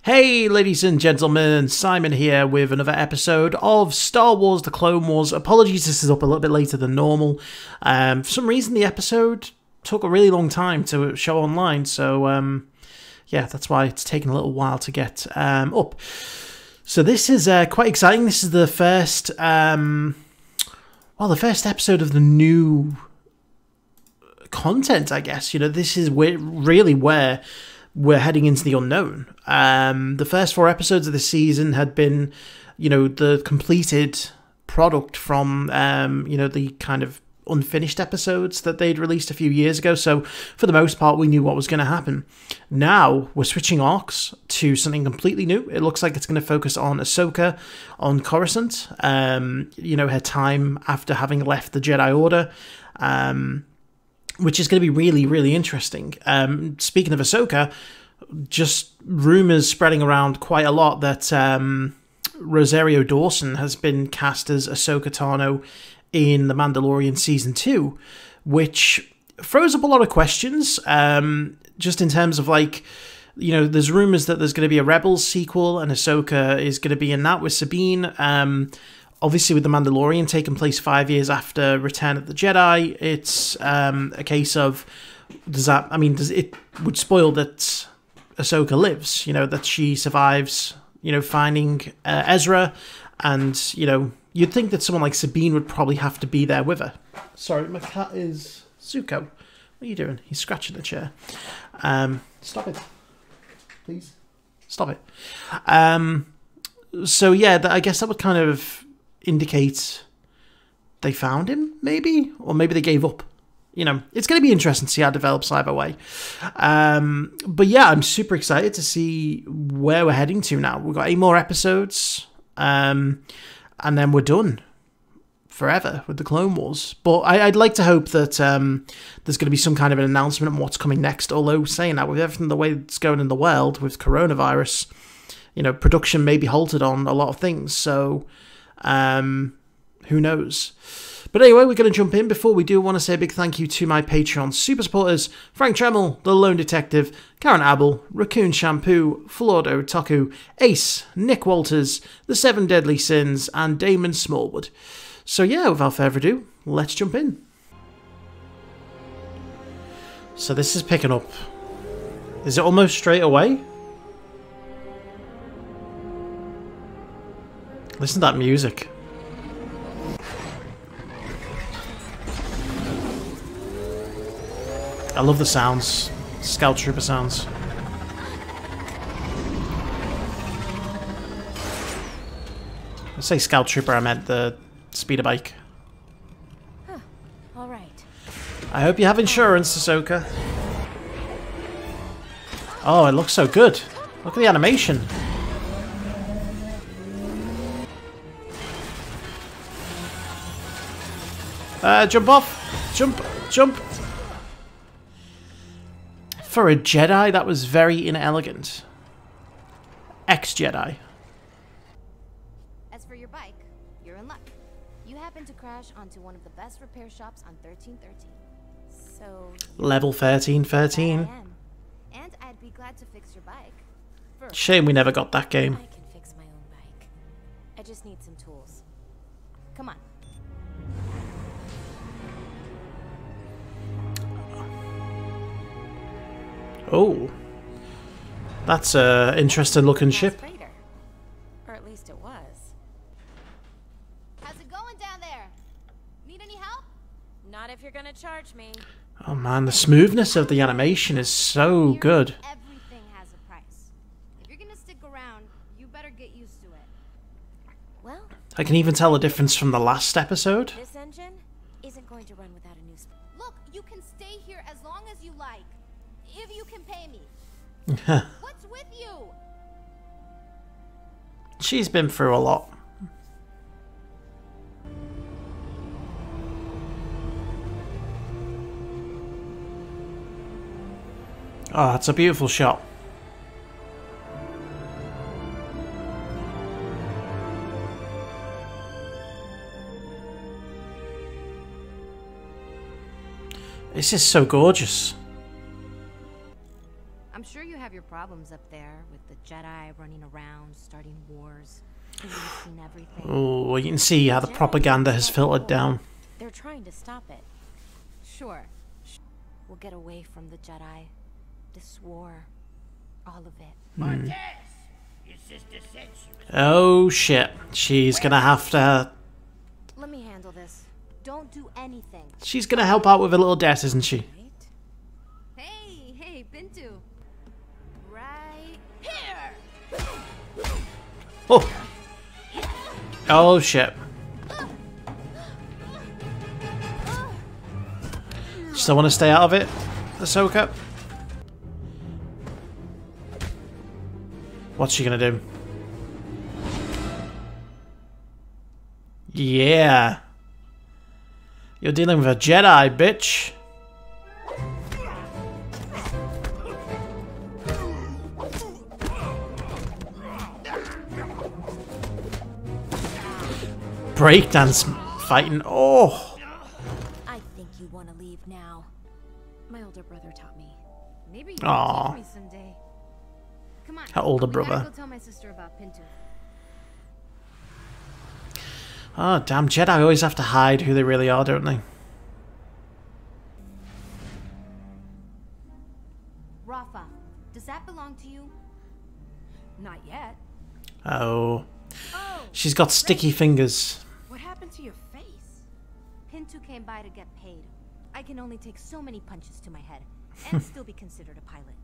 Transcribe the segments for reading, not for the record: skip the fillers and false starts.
Hey ladies and gentlemen, Simon here with another episode of Star Wars The Clone Wars. Apologies, this is up a little bit later than normal. For some reason the episode took a really long time to show online, so yeah, that's why it's taken a little while to get up. So this is quite exciting. This is the first, the first episode of the new content, I guess. You know, this is really where we're heading into the unknown. The first 4 episodes of the season had been, you know, the completed product from, you know, the kind of unfinished episodes that they'd released a few years ago. So for the most part, we knew what was going to happen. Now we're switching arcs to something completely new. It looks like it's going to focus on Ahsoka, on Coruscant, you know, her time after having left the Jedi Order, which is going to be really, really interesting. Speaking of Ahsoka, just rumours spreading around quite a lot that Rosario Dawson has been cast as Ahsoka Tano in The Mandalorian Season 2, which throws up a lot of questions, just in terms of, like, you know, there's rumours that there's going to be a Rebels sequel and Ahsoka is going to be in that with Sabine. Obviously, with The Mandalorian taking place 5 years after Return of the Jedi, it's a case of, it would spoil that Ahsoka lives, you know, that she survives, you know, finding Ezra, and, you know, you'd think that someone like Sabine would probably have to be there with her. Sorry, my cat is... Zuko, what are you doing? He's scratching the chair. Stop it. Please. Stop it. So, yeah, I guess that would kind of indicate they found him, maybe? Or maybe they gave up. You know, it's going to be interesting to see how it develops either way. But yeah, I'm super excited to see where we're heading to now. We've got 8 more episodes, and then we're done forever with the Clone Wars. But I'd like to hope that there's going to be some kind of an announcement on what's coming next. Although, saying that, with everything the way it's going in the world with coronavirus, you know, production may be halted on a lot of things. So who knows? But anyway, we're going to jump in. Before we do, I want to say a big thank you to my Patreon super supporters: Frank Tremel, TheLoneDetective, Karen Abel, Rakoon Shampoo, Flawed Otaku, Ace, Nick Walters, Se7 Deadly Sins, and Damon Smallwood. So yeah, without further ado, let's jump in. So this is picking up. Is it almost straight away? Listen to that music. I love the sounds. Scout Trooper sounds. I say Scout Trooper, I meant the speeder bike. Huh. All right. I hope you have insurance, Ahsoka. Oh, it looks so good. Look at the animation. Jump off! Jump! For a Jedi, that was very inelegant. Ex-Jedi. As for your bike, you're in luck. You happen to crash onto one of the best repair shops on 1313. So... Level 1313. I am. And I'd be glad to fix your bike. First, Shame we never got that game. I can fix my own bike. I just need some tools. Come on. Oh, that's a interesting looking ship. Freighter. Or at least it was. How's it going down there? Need any help? Not if you're gonna charge me. Oh man, the smoothness of the animation is so good. Everything has a price. If you're gonna stick around, you better get used to it. Well, I can even tell the difference from the last episode. this engine isn't going to run without a new... Look, you can stay here as long as you like. If you can pay me. What's with you? She's been through a lot. Oh, that's a beautiful shot. This is so gorgeous. I'm sure you have your problems up there with the Jedi running around, starting wars, policing everything. Oh, you can see how the propaganda has filtered down. They're trying to stop it. Sure. We'll get away from the Jedi. This war. All of it. Oh shit. She's gonna have to... Let me handle this. Don't do anything. She's gonna help out with a little debt, isn't she? Hey, Bintu. Right here. Oh. Oh shit. Still want to stay out of it, Ahsoka? What's she gonna do? Yeah. You're dealing with a Jedi, bitch. Breakdance fighting. Oh. I think you want to leave now. My older brother taught me. Maybe you Aw. can teach me someday. Come on. Her older we gotta brother. go tell my sister about Pinto. Oh, damn. Jedi always have to hide who they really are, don't they? Rafa, does that belong to you? Not yet. Oh. Oh, She's got sticky fingers. what happened to your face? Pinto came by to get paid. I can only take so many punches to my head and still be considered a pilot.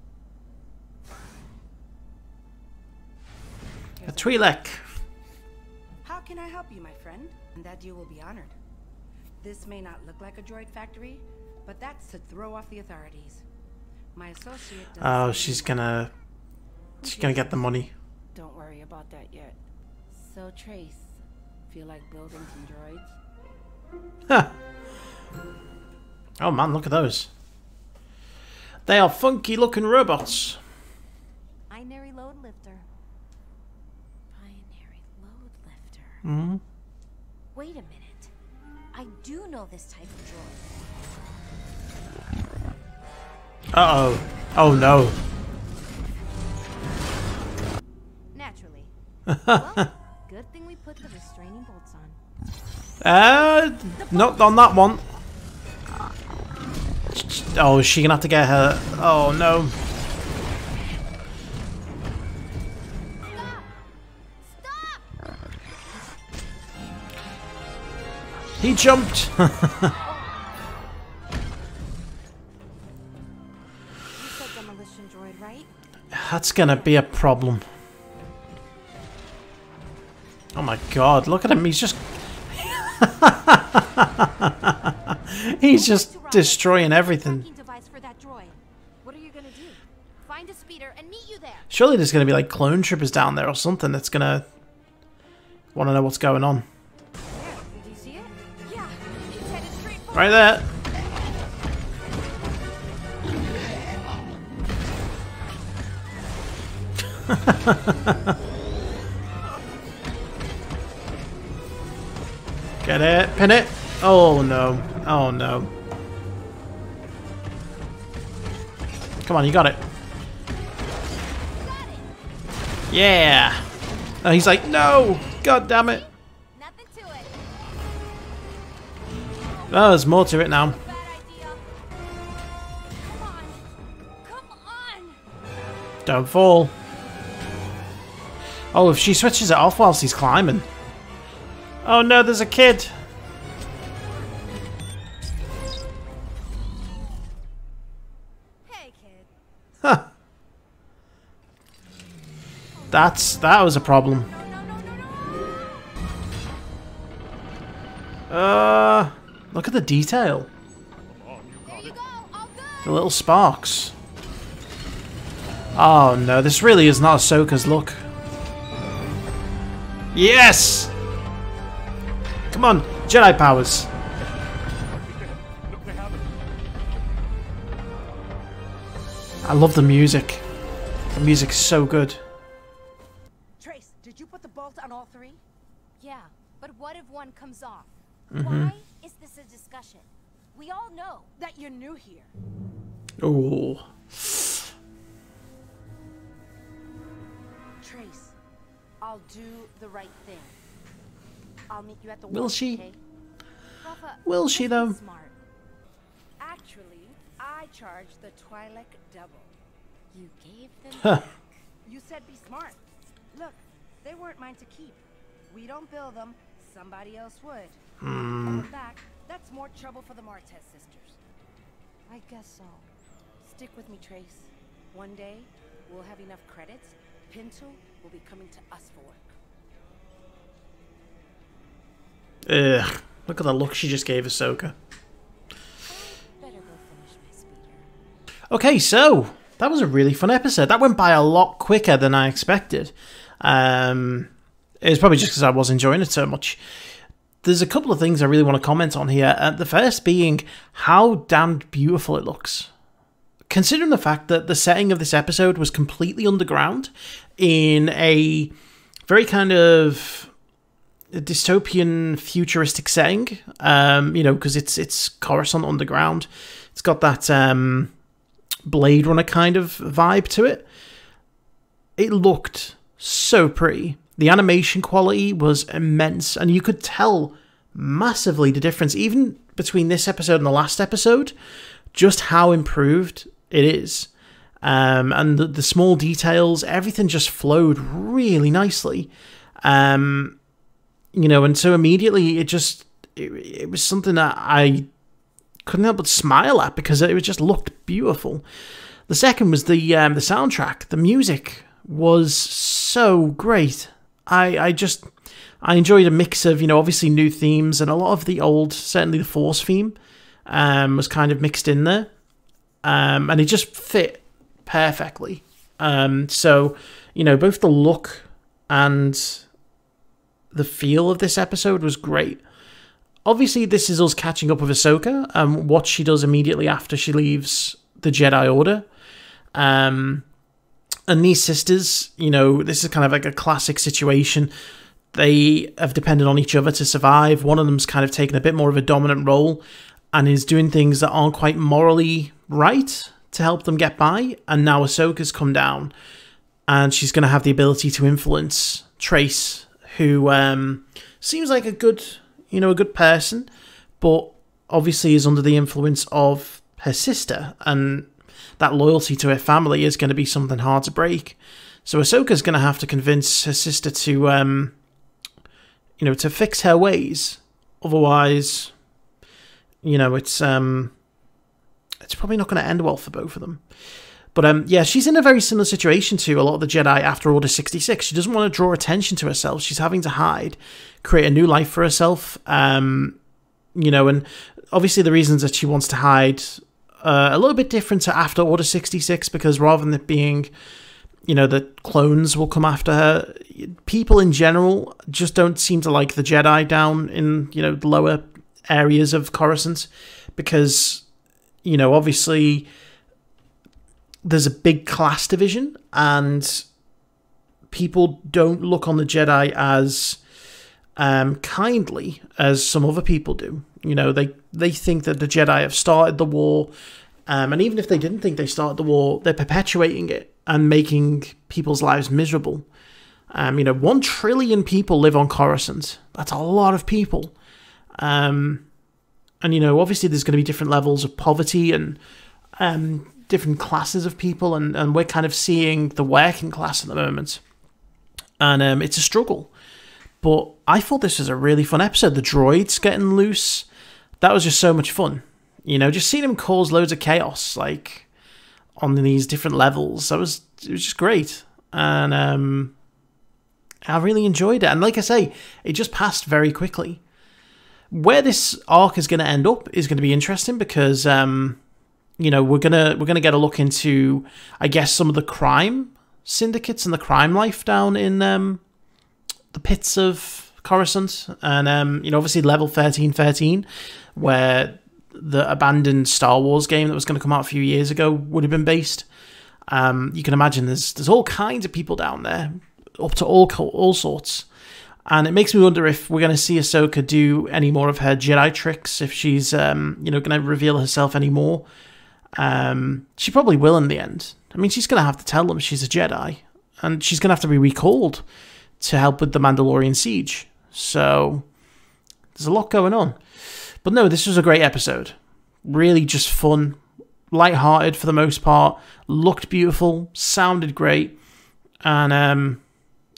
A Twi'lek. How can I help you, my friend? And that you will be honored. This may not look like a droid factory, but that's to throw off the authorities. My associate does. Oh, she's gonna get the money. Don't worry about that yet. So, Trace, feel like building some droids? Huh. Oh man, look at those. They are funky looking robots. Binary load lifter. Binary load lifter. Hmm. Wait a minute. I do know this type of droid. Uh-oh. Oh no. Naturally. Well, good thing we put the restraining bolts on. Not on that one. Oh, is she gonna have to get her... Oh no. Stop! He jumped. You said demolition droid, right? That's gonna be a problem. Oh my god, look at him. He's just... He's just destroying everything. Tracking device for that droid. What are you gonna do? Find a speeder and meet you there. Surely there's gonna be like clone troopers down there or something that's gonna want to know what's going on. There, did you see it? Yeah, it's headed straight for Right there. Get it, pin it. Oh no, oh no. Come on, you got it. Yeah. Oh, he's like, no, god damn it. nothing to it. Oh, there's more to it now. Bad idea. Come on. Come on. Don't fall. Oh, if she switches it off whilst he's climbing. Oh no, there's a kid. Hey, kid. Huh. That was a problem. No. Look at the detail. There you go. All good. The little sparks. Oh no, this really is not Ahsoka's look. Yes! Come on, Jedi powers. I love the music. The music's so good. Trace, did you put the bolt on all three? Yeah, but what if one comes off? Mm-hmm. Why is this a discussion? We all know. That you're new here. Ooh. Trace, I'll do the right thing. I'll meet you at the Will wharf, she? okay? Rafa, Will she, let's be though? Smart. Actually, I charge the Twi'lek double. You gave them Huh. back. You said be smart. Look, they weren't mine to keep. We don't build them, somebody else would. Coming back, that's more trouble for the Martez sisters. I guess so. Stick with me, Trace. One day, we'll have enough credits. Pinto will be coming to us for work. Ugh. Look at the look she just gave Ahsoka. Better go finish my speeder. Okay, so that was a really fun episode. That went by a lot quicker than I expected. It was probably just because I was enjoying it so much. There's a couple of things I really want to comment on here. The first being how damned beautiful it looks. Considering the fact that the setting of this episode was completely underground in a very kind of dystopian futuristic setting, you know, because it's Coruscant underground. It's got that Blade Runner kind of vibe to it. It looked so pretty. The animation quality was immense, and you could tell massively the difference, even between this episode and the last episode, just how improved it is. And the small details, everything just flowed really nicely. You know, and so immediately it was something that I couldn't help but smile at because it just looked beautiful. The second was the soundtrack. The music was so great. I enjoyed a mix of, you know, obviously new themes and a lot of the old, certainly the Force theme was kind of mixed in there. And it just fit perfectly. So, you know, both the look and the feel of this episode was great. Obviously, this is us catching up with Ahsoka and what she does immediately after she leaves the Jedi Order. And these sisters, you know, this is kind of like a classic situation. They have depended on each other to survive. One of them's kind of taken a bit more of a dominant role and is doing things that aren't quite morally right to help them get by. And now Ahsoka's come down and she's going to have the ability to influence Trace, who seems like a good person, but obviously is under the influence of her sister, and that loyalty to her family is going to be something hard to break. So Ahsoka's going to have to convince her sister to, you know, to fix her ways. Otherwise, you know, it's probably not going to end well for both of them. But yeah, she's in a very similar situation to a lot of the Jedi after Order 66. She doesn't want to draw attention to herself. She's having to hide, create a new life for herself. You know, and obviously the reasons that she wants to hide a little bit different to after Order 66, because rather than it being, you know, the clones will come after her, people in general just don't seem to like the Jedi down in, you know, the lower areas of Coruscant, because, you know, obviously there's a big class division and people don't look on the Jedi as kindly as some other people do. You know, they think that the Jedi have started the war, and even if they didn't think they started the war, they're perpetuating it and making people's lives miserable. You know, 1 trillion people live on Coruscant. That's a lot of people. And, you know, obviously there's going to be different levels of poverty and different classes of people, and we're kind of seeing the working class at the moment. And it's a struggle. But I thought this was a really fun episode. The droids getting loose, that was just so much fun. You know, just seeing him cause loads of chaos, like, on these different levels. It was just great. And I really enjoyed it. And like I say, it just passed very quickly. Where this arc is going to end up is going to be interesting because, you know, we're gonna get a look into, I guess, some of the crime syndicates and the crime life down in the pits of Coruscant, and you know, obviously level 1313, where the abandoned Star Wars game that was going to come out a few years ago would have been based. You can imagine there's all kinds of people down there, up to all sorts, and it makes me wonder if we're going to see Ahsoka do any more of her Jedi tricks, if she's you know, going to reveal herself any more. She probably will in the end. I mean, she's going to have to tell them she's a Jedi. and she's going to have to be recalled to help with the Mandalorian siege. So there's a lot going on. But no, this was a great episode. Really just fun, light-hearted for the most part, looked beautiful, sounded great, and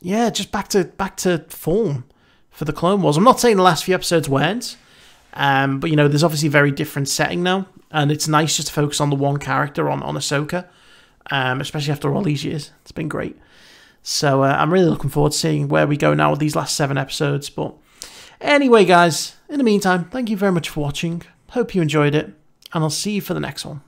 yeah, just back to form for the Clone Wars. I'm not saying the last few episodes weren't, but you know, there's obviously a very different setting now, and it's nice just to focus on the one character, on Ahsoka, especially after all these years. It's been great. So I'm really looking forward to seeing where we go now with these last 7 episodes. But anyway, guys, in the meantime, thank you very much for watching. Hope you enjoyed it, and I'll see you for the next one.